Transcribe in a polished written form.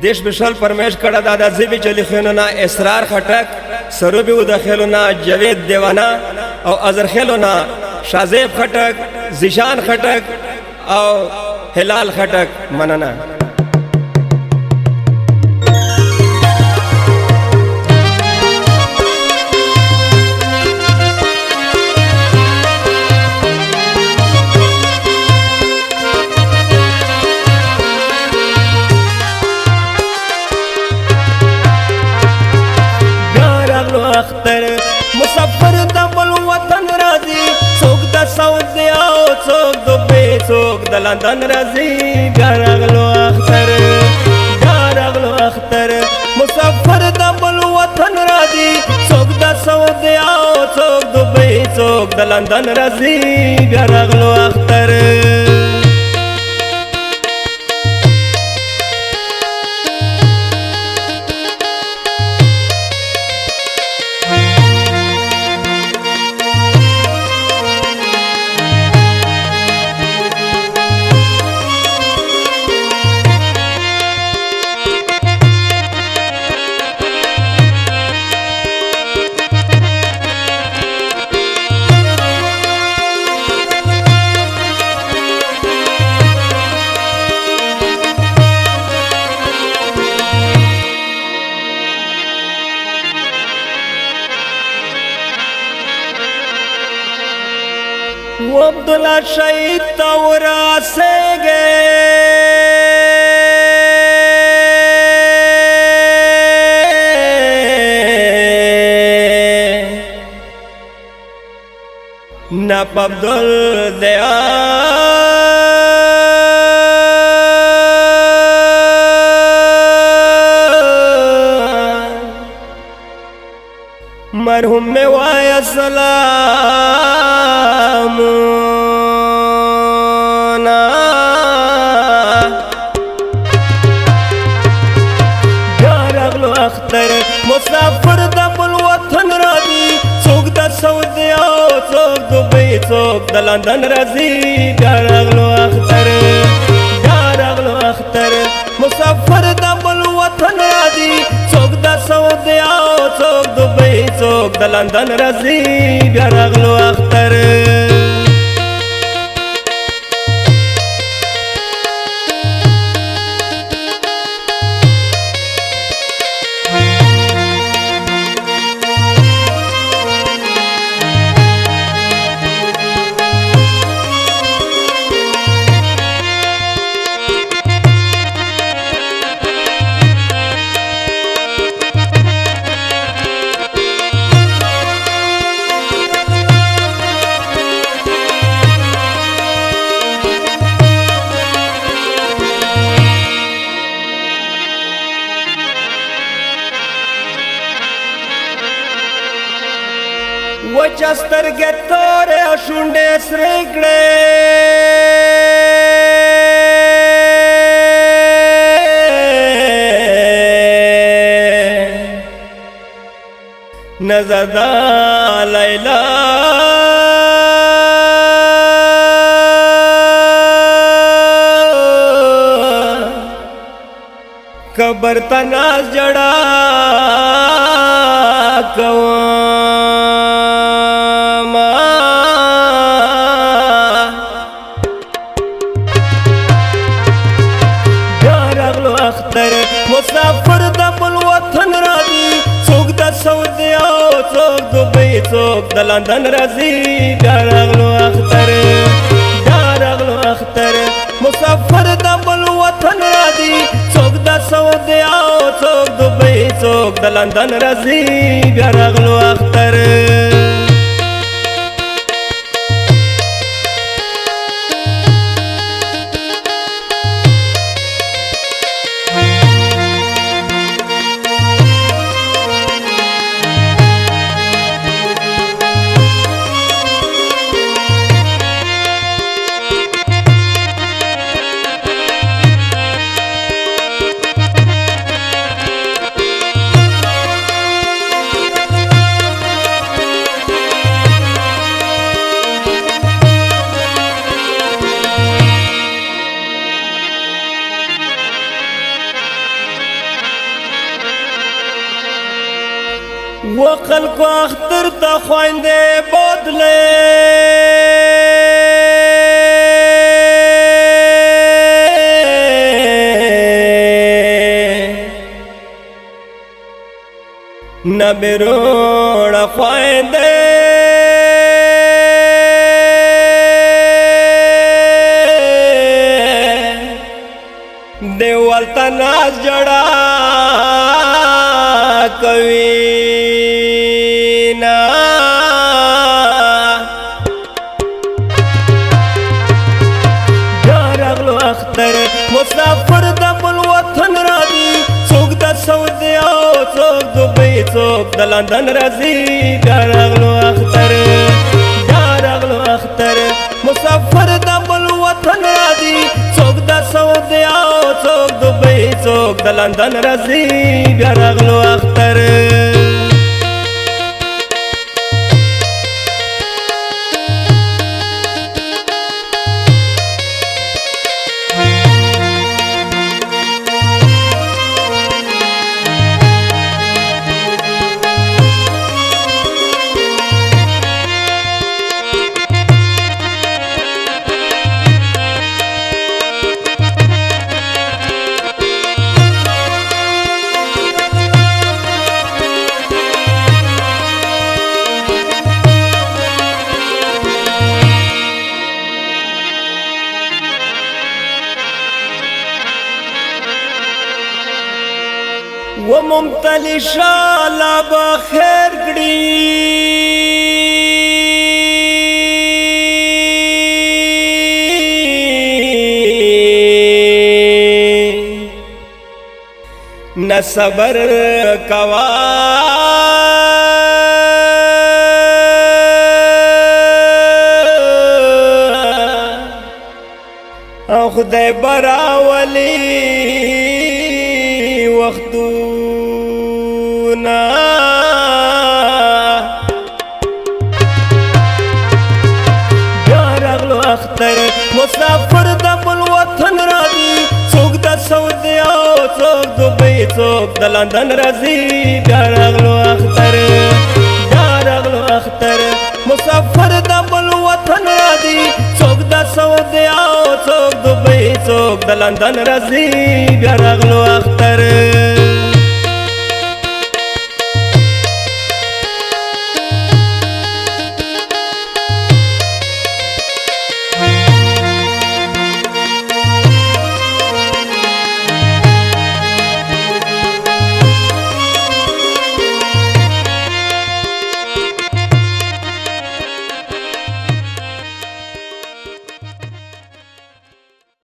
देश विशाल परमेश कड़ा दादा जिबी चली खेलो ना इसरार खटक सरूबी उदा खेलो ना जवेद देवाना और अजर खेलो ना शाजेब खटक जिशान खटक और हिलाल खटक मनना। अख्तर मुसफर दबल वतन राजी सोक द सऊदी आओ सोक दुबई सोक द लंदन राजी गारगलो अख्तर मुसफर दबल वतन राजी सोक द सऊदी आओ सोक दुबई सोक द लंदन राजी गारगलो अख्तर। वो अब्दुल्ला शहीद तौरा से नप अब्दुल दया मरहुम में वाया सलाम अख्तर मुसाफिर दबल वतन राजी सोक द सऊदी आओ सोक दुबई सोक द लंदन राजी गारगलो अख्तर मुसाफिर दबल वतन राजी सोक द सऊदी आओ सोक दुबई सोक द लंदन राजी गारगलो अख्तर। वचस्तर के तोरे शुंडे श्रीगड़े नजदा लैला कबर तनाज जड़ा कवा मुसाफिर दबल वतन राजी सोक द सऊदी आओ सोक दुबई सोक द लंदन राजी गारगलो अख्तर मुसाफिर दबल वतन राजी सोक द सऊदी आओ सोक दुबई सोक द लंदन राजी गारगलो अख्तर। وقل کو اختر تا خوانده بدله نبرون خوانده دیوال تا ناز جڑا کوینا جارغلو اختر مسافر دا بل وطن را دی څوک د سعودي او څوک دبي څوک د لندن راځي جارغلو اختر جارغلو اختر مسافر دا بل وطن را دی څوک د سعودي او څوک دبي څوک د لندن راځي جارغلو اختر وممتلی شالا بخیر کړي نه صبر کوا او خدای براولي وختونا جارغلو اختر مسافر د بل وطن را دی څوک د سعودي او څوک دبي څوک د لندن راځي جارغلو اختر جارغلو اختر مسافر د بل وطن را دی څوک د سعودي او څوک دبي څوک د لندن راځي جارغلو اختر